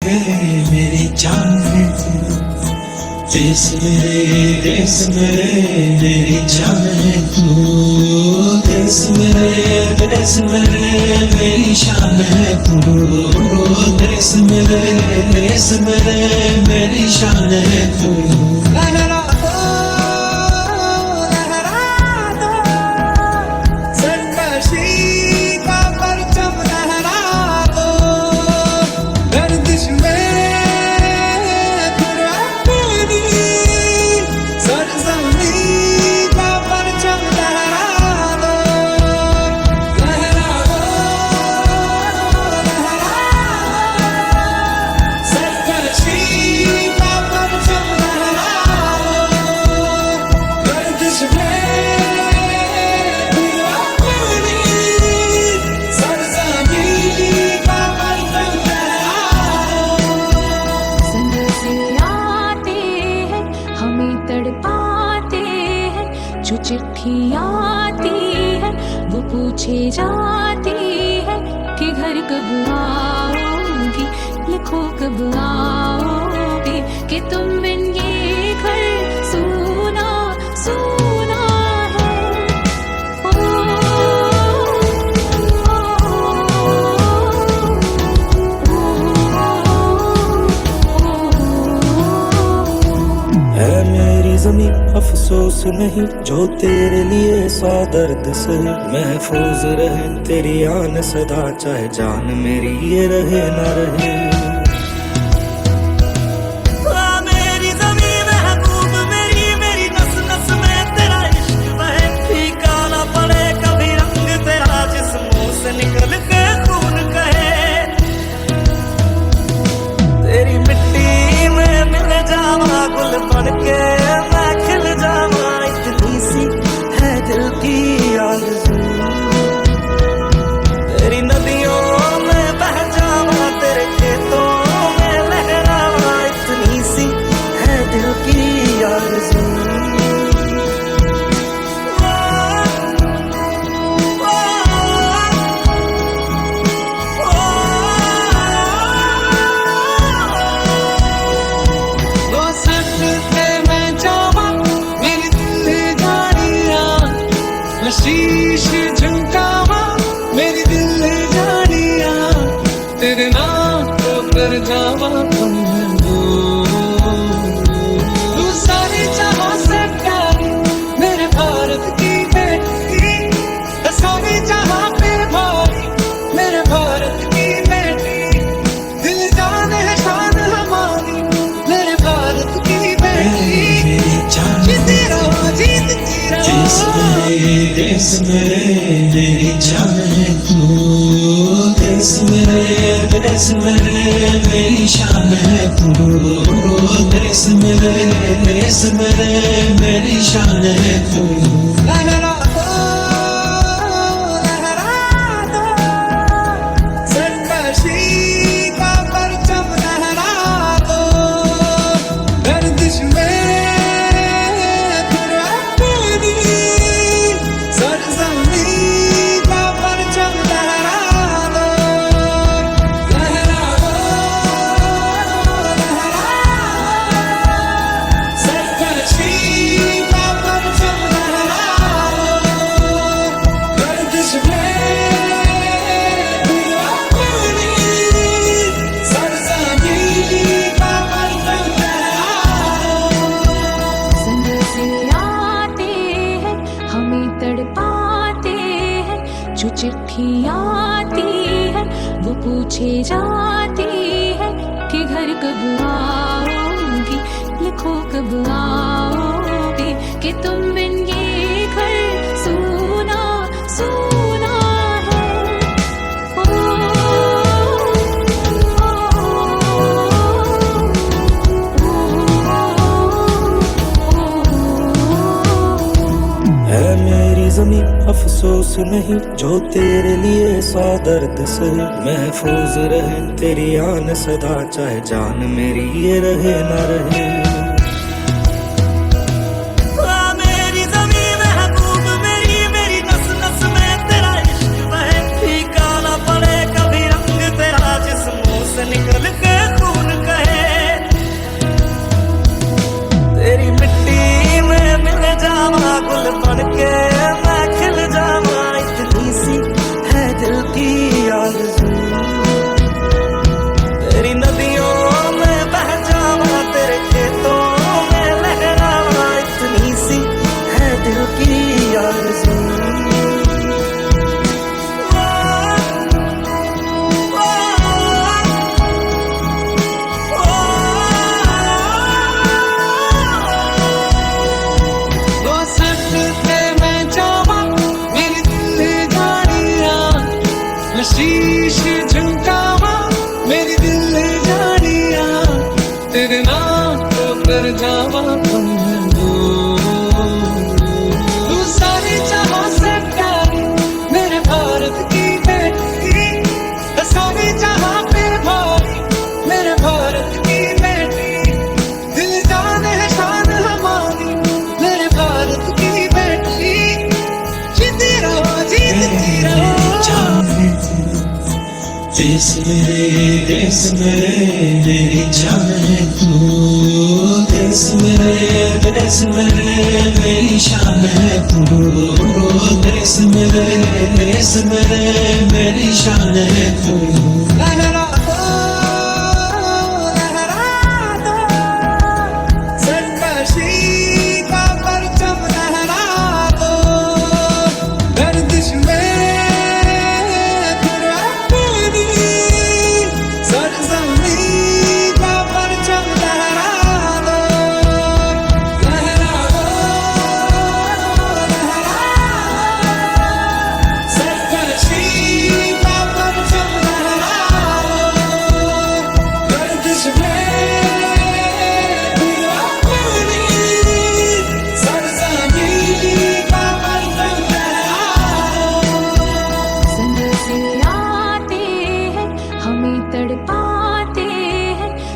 मेरी जान है तू, देश मेरे मेरी जान है तू, देश मेरे मेरी शान है तू, देश मेरे मेरी शान है तू। जो चिट्ठी आती है वो पूछे जाती है कि घर कब आओगी, लिखो कब आओगी, कि तुम बिन ये घर सूना सूना है। है मेरी ज़मीं अफसोस नहीं, जो तेरे लिए सौ दर्द सहे, महफूज रहे तेरी आन सदा, चाहे जान मेरी ये रहे न रहे। मेरी ज़मीं महबूब मेरी नस नस में तेरा इश्क बहे, फीका ना पड़े कभी रंग तेरा, जिस मुंह से निकल के खून कहे। तेरी मिट्टी में मिल जावा गुल बन के, मैं खिल जावा, इतनी सी है दिल की आरज़ू। तेरी नदियों में बह जावा, तेरे खेतों में लहरावा, इतनी सी है दिल की आरज़ू। शीश झुकावा मेरी दिल जानिया, तेरे नाम को कर जावा तुम तू सारी जहां से प्यारी, मेरे भारत की बेटी, सारी जहां पे भारी, मेरे भारत की बेटी, दिल जान है शान हमारी, मेरे भारत की बेटी, जीती रहो जीतती रहो। देश मेरे मेरी जान है तू, देश मेरे मेरी शान है तू, देश मेरे मेरी शान है तू। जो चिट्ठी आती है वो पूछे जाती है कि घर कब आओगी, लिखो कब आओगी, कि तुम बिन ये घर सूना सूना है। है मेरी ज़मीं अफसोस नहीं, जो तेरे लिए सौ दर्द सहे, महफूज रहे तेरी आन सदा, चाहे जान मेरी ये रहे न रहे। मेरी ज़मीं महबूब मेरी नस नस में तेरा इश्क बहे, फीका ना पड़े कभी रंग तेरा, जिस मुंह से निकल के खून गुल बन के मैं खिल जावा, इतनी सी है दिल की आरज़ू। तेरी नदियों में बह जावा, तेरे खेतों में लहरावा, इतनी सी है दिल की आरज़ू। शीश झुकावा मेरी दिल जानिया, तेरे नाम को कर जावा तू सारी जहां से प्यारी, मेरे भारत की बेटी, सारी जहां पे भारी, मेरे भारत की बेटी, दिल जान है शान हमारी, मेरे भारत की बेटी, जीती रहो जीतती रहो। देश मेरे मेरी जान है तू, देश मेरे मेरी शान है तू, देश मेरे मेरी शान है तू। लहरा दो सरकशी का परचम, लहरा दो गर्दिश में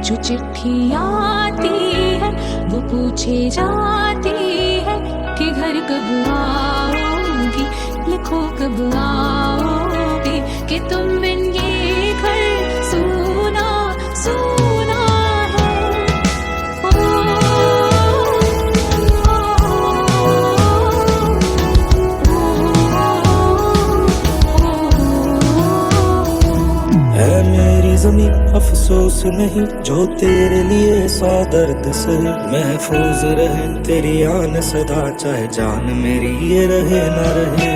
जो चिट्ठी आती है वो पूछे जाती है कि घर कब आओगी, लिखो कब आओगे, कि तुम बिन ये घर सूना सूना है। है मेरी ज़मीं अफसोस नहीं, जो तेरे लिए सौ दर्द सहे, महफूज रहे तेरी आन सदा, चाहे जान मेरी ये रहे न रहे।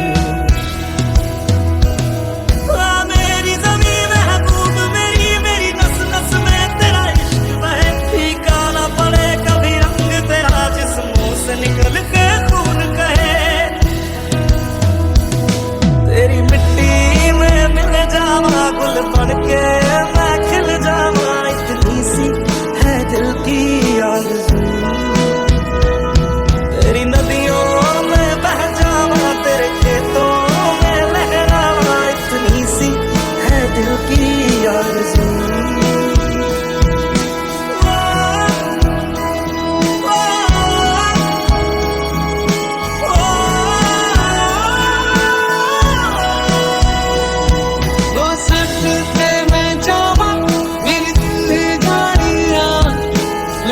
मेरी ज़मीं महबूब मेरी, मेरी नस नस में तेरा इश्क बहे, फीका ना पड़े कभी रंग तेरा, जिस्मों से निकल के खून कहे। तेरी मिट्टी में मिल जावा, गुल बन के मैं खिल जावा, इतनी सी है दिल की आरज़ू। तेरी नदियों में बह जावा, तेरे खेतों में लहरावा, इतनी सी है दिल की आरज़ू।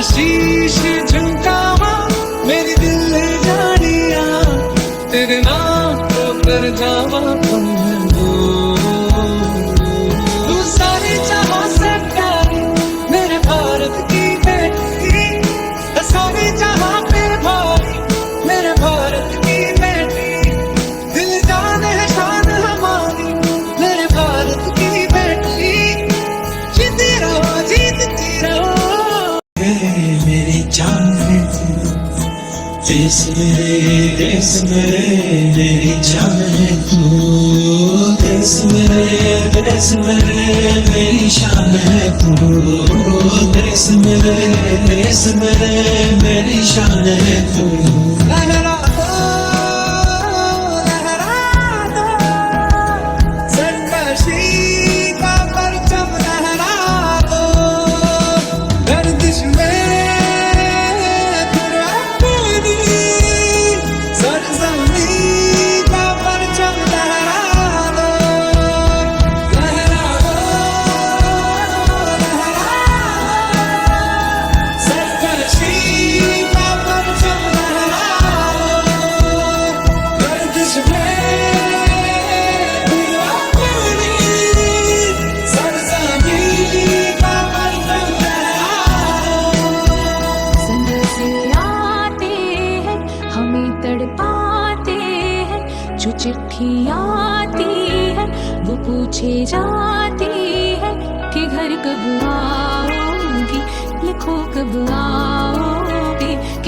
शीश झुकावा मेरी दिल जानिया, तेरे नाम को कर जावा तू सारी जहां से प्यारी, मेरे भारत की बेटी, सारी जहां पे भारी, मेरे भारत की बेटी, दिल जान है शान हमारी, मेरे भारत की बेटी, जीती रहो जीतती रहो। मेरी जान है तू, देश मेरे मेरी जान है तू, देश मेरे मेरी शान है तू, देश मेरे मेरी शान है तू। लहरा दो सरकशी का परचम, लहरा दो गर्दिश में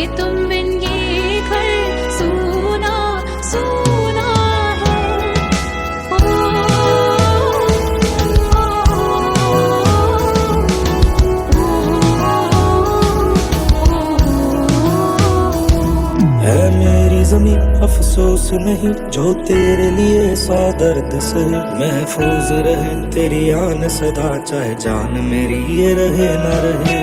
कि तुम बिन ये घर सूना सूना है। है मेरी ज़मीं अफसोस नहीं जो तेरे लिए सौ दर्द से महफूज रहे तेरी आन सदा चाहे जान मेरी ये रहे न रहे।